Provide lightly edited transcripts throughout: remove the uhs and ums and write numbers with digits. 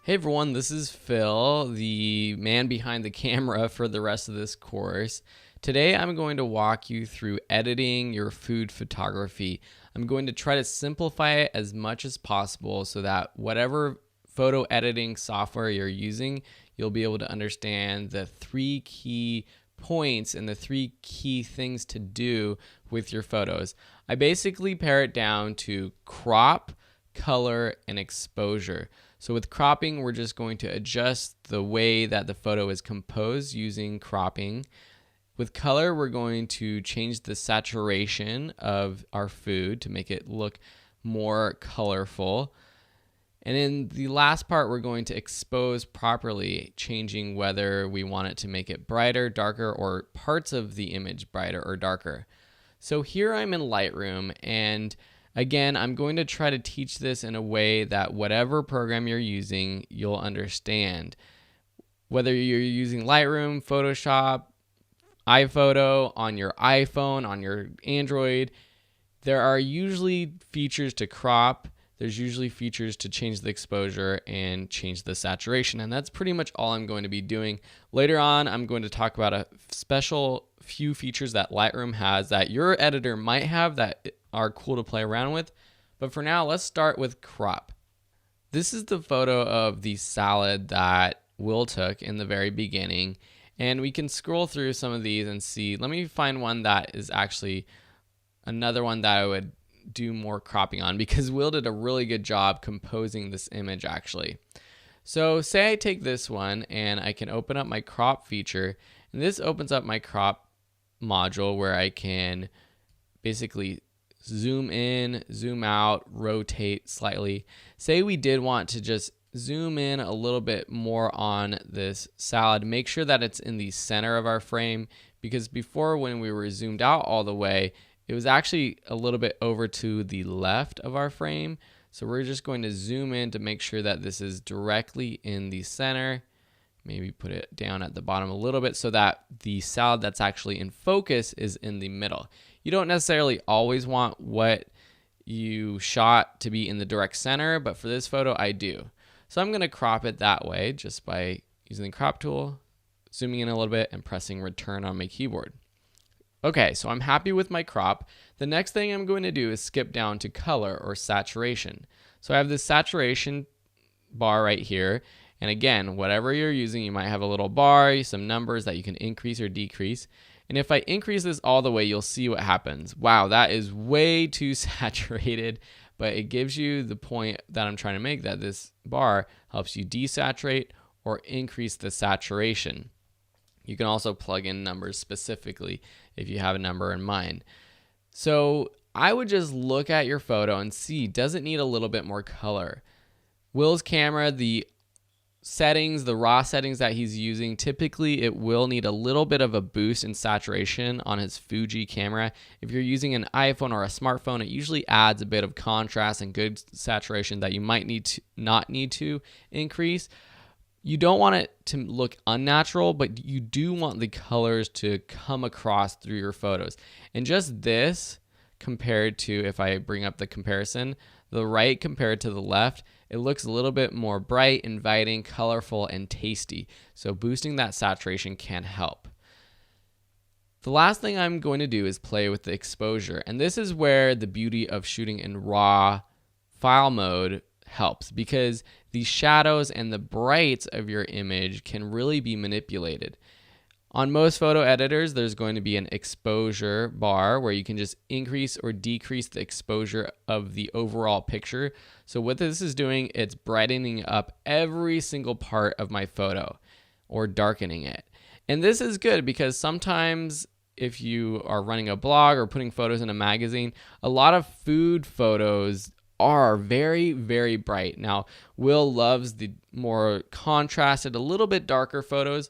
Hey everyone, this is Phil, the man behind the camera for the rest of this course. Today I'm going to walk you through editing your food photography. I'm going to try to simplify it as much as possible so that whatever photo editing software you're using, you'll be able to understand the three key points and the three key things to do with your photos. I basically pare it down to crop, color, and exposure. So with cropping, we're just going to adjust the way that the photo is composed using cropping. With color, we're going to change the saturation of our food to make it look more colorful. And in the last part, we're going to expose properly, changing whether we want it to make it brighter, darker, or parts of the image brighter or darker. So here I'm in Lightroom, and again, I'm going to try to teach this in a way that whatever program you're using, you'll understand. Whether you're using Lightroom, Photoshop, iPhoto, on your iPhone, on your Android, there are usually features to crop. There's usually features to change the exposure and change the saturation. And that's pretty much all I'm going to be doing. Later on, I'm going to talk about a special few features that Lightroom has that your editor might have that are cool to play around with. But for now, let's start with crop. This is the photo of the salad that Will took in the very beginning. And we can scroll through some of these and see. Let me find one that is actually another one that I would do more cropping on, because Will did a really good job composing this image actually. So say I take this one and I can open up my crop feature, and this opens up my crop module where I can basically zoom in, zoom out, rotate slightly. Say we did want to just zoom in a little bit more on this salad, make sure that it's in the center of our frame, because before when we were zoomed out all the way, it was actually a little bit over to the left of our frame. So we're just going to zoom in to make sure that this is directly in the center. Maybe put it down at the bottom a little bit so that the salad that's actually in focus is in the middle. You don't necessarily always want what you shot to be in the direct center, but for this photo, I do. So I'm going to crop it that way just by using the crop tool, zooming in a little bit, and pressing return on my keyboard. Okay, so I'm happy with my crop. The next thing I'm going to do is skip down to color or saturation. So I have this saturation bar right here. And again, whatever you're using, you might have a little bar, some numbers that you can increase or decrease. And if I increase this all the way, you'll see what happens. Wow, that is way too saturated, but it gives you the point that I'm trying to make, that this bar helps you desaturate or increase the saturation. You can also plug in numbers specifically if you have a number in mind. So I would just look at your photo and see, does it need a little bit more color? Will's camera, the settings, the raw settings that he's using, typically it will need a little bit of a boost in saturation on his Fuji camera. If you're using an iPhone or a smartphone, it usually adds a bit of contrast and good saturation that you might not need to increase. You don't want it to look unnatural, but you do want the colors to come across through your photos. And just this, compared to, if I bring up the comparison, the right compared to the left, it looks a little bit more bright, inviting, colorful, and tasty. So boosting that saturation can help. The last thing I'm going to do is play with the exposure. And this is where the beauty of shooting in raw file mode helps, because the shadows and the brights of your image can really be manipulated. On most photo editors, there's going to be an exposure bar where you can just increase or decrease the exposure of the overall picture. So what this is doing, it's brightening up every single part of my photo or darkening it. And this is good because sometimes if you are running a blog or putting photos in a magazine, a lot of food photos are very, very bright. Now, Will loves the more contrasted, a little bit darker photos,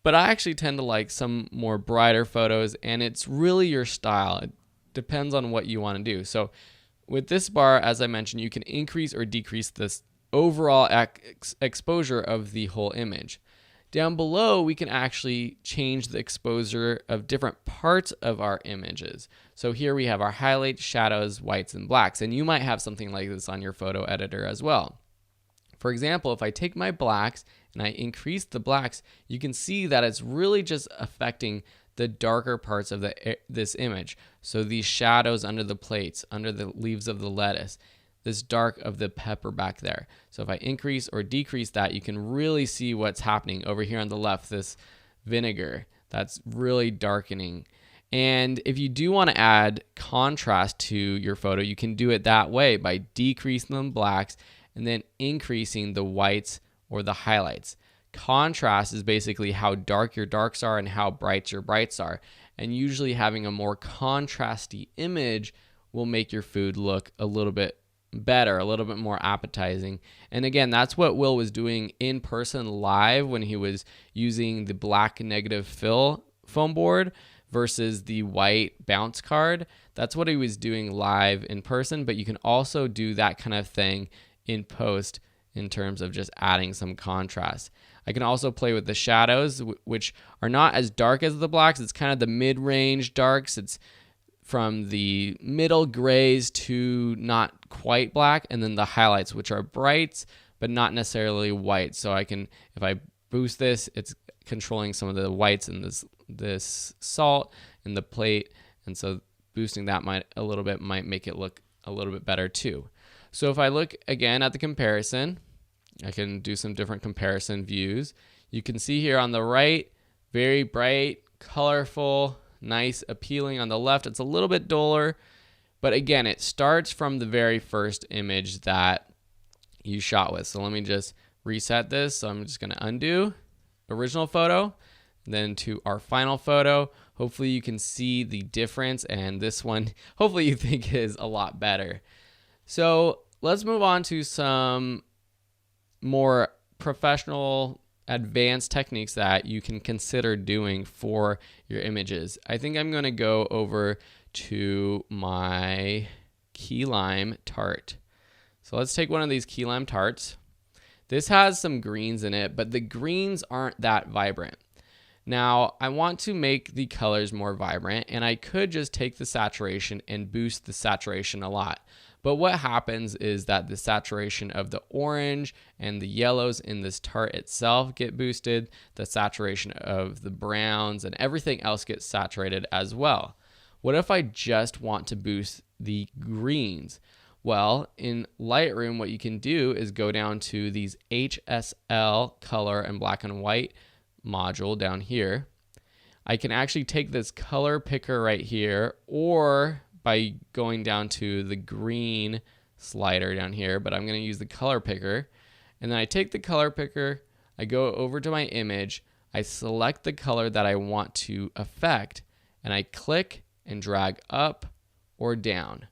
but I actually tend to like some more brighter photos, and it's really your style. It depends on what you want to do. So with this bar, as I mentioned, you can increase or decrease this overall exposure of the whole image. Down below, we can actually change the exposure of different parts of our images. So here we have our highlights, shadows, whites, and blacks, and you might have something like this on your photo editor as well. For example, if I take my blacks and I increase the blacks, you can see that it's really just affecting the darker parts of this image. So these shadows under the plates, under the leaves of the lettuce, this dark of the pepper back there. So if I increase or decrease that, you can really see what's happening over here on the left, this vinegar that's really darkening. And if you do want to add contrast to your photo, you can do it that way by decreasing the blacks and then increasing the whites or the highlights. Contrast is basically how dark your darks are and how bright your brights are. And usually having a more contrasty image will make your food look a little bit better, a little bit more appetizing. And again, that's what Will was doing in person live when he was using the black negative fill foam board versus the white bounce card. That's what he was doing live in person, but you can also do that kind of thing in post in terms of just adding some contrast. I can also play with the shadows, which are not as dark as the blacks. It's kind of the mid-range darks. It's from the middle grays to not quite black, and then the highlights, which are brights, but not necessarily white. So I can, if I boost this, it's controlling some of the whites in this salt and the plate. And so boosting that might make it look a little bit better too. So if I look again at the comparison, I can do some different comparison views. You can see here on the right, very bright, colorful, nice, appealing. On the left, it's a little bit duller. But again, it starts from the very first image that you shot with. So let me just reset this. So I'm just going to undo original photo, then to our final photo. Hopefully you can see the difference, and this one, hopefully you think is a lot better. So let's move on to some more professional, advanced techniques that you can consider doing for your images. I think I'm going to go over to my key lime tart. So let's take one of these key lime tarts. This has some greens in it, but the greens aren't that vibrant. Now, I want to make the colors more vibrant, and I could just take the saturation and boost the saturation a lot. But what happens is that the saturation of the orange and the yellows in this tart itself get boosted, the saturation of the browns and everything else gets saturated as well. What if I just want to boost the greens? Well, in Lightroom, what you can do is go down to these HSL color and black and white module down here. I can actually take this color picker right here, or by going down to the green slider down here, but I'm going to use the color picker. And then I take the color picker, I go over to my image, I select the color that I want to affect, and I click and drag up or down.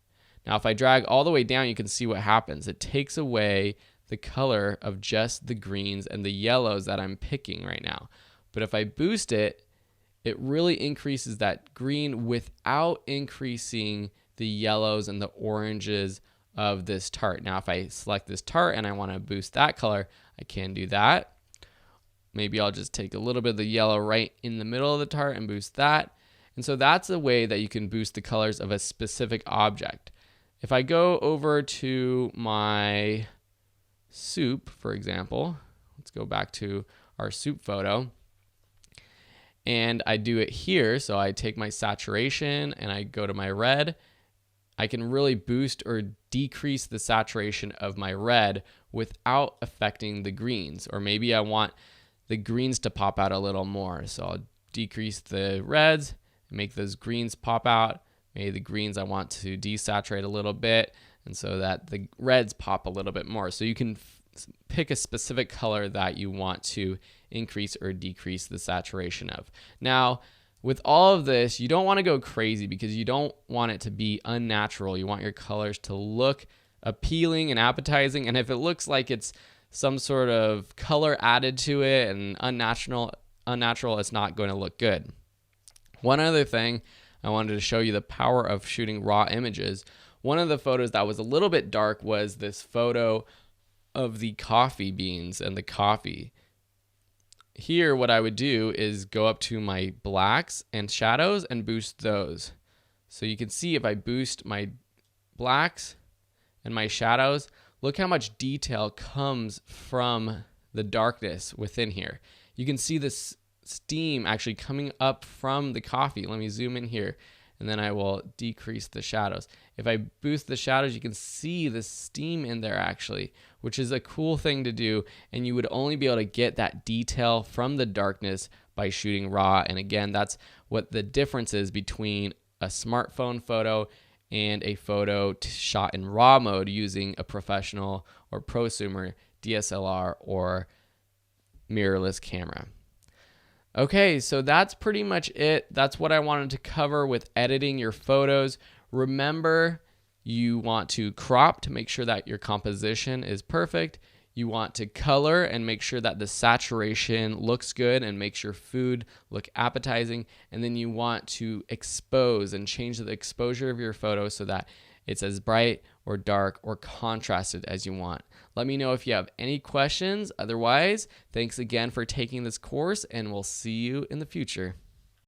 Now, if I drag all the way down, you can see what happens. It takes away the color of just the greens and the yellows that I'm picking right now. But if I boost it, it really increases that green without increasing the yellows and the oranges of this tart. Now, if I select this tart and I want to boost that color, I can do that. Maybe I'll just take a little bit of the yellow right in the middle of the tart and boost that. And so that's a way that you can boost the colors of a specific object. If I go over to my soup, for example, let's go back to our soup photo. And I do it here, so I take my saturation and I go to my red. I can really boost or decrease the saturation of my red without affecting the greens. Or maybe I want the greens to pop out a little more. So I'll decrease the reds and make those greens pop out. Maybe the greens I want to desaturate a little bit, and so that the reds pop a little bit more. So you can pick a specific color that you want to increase or decrease the saturation of. Now, with all of this, you don't want to go crazy because you don't want it to be unnatural. You want your colors to look appealing and appetizing. And if it looks like it's some sort of color added to it and unnatural, it's not going to look good. One other thing, I wanted to show you the power of shooting raw images. One of the photos that was a little bit dark was this photo of the coffee beans and the coffee. Here, what I would do is go up to my blacks and shadows and boost those. So you can see if I boost my blacks and my shadows, look how much detail comes from the darkness within here. You can see this steam actually coming up from the coffee. Let me zoom in here, and then I will decrease the shadows. If I boost the shadows, you can see the steam in there actually, which is a cool thing to do, and you would only be able to get that detail from the darkness by shooting RAW. And again, that's what the difference is between a smartphone photo and a photo shot in RAW mode using a professional or prosumer DSLR or mirrorless camera. Okay, so that's pretty much it. That's what I wanted to cover with editing your photos. Remember, you want to crop to make sure that your composition is perfect. You want to color and make sure that the saturation looks good and makes your food look appetizing. And then you want to expose and change the exposure of your photo so that it's as bright or dark or contrasted as you want. Let me know if you have any questions. Otherwise, thanks again for taking this course, and we'll see you in the future.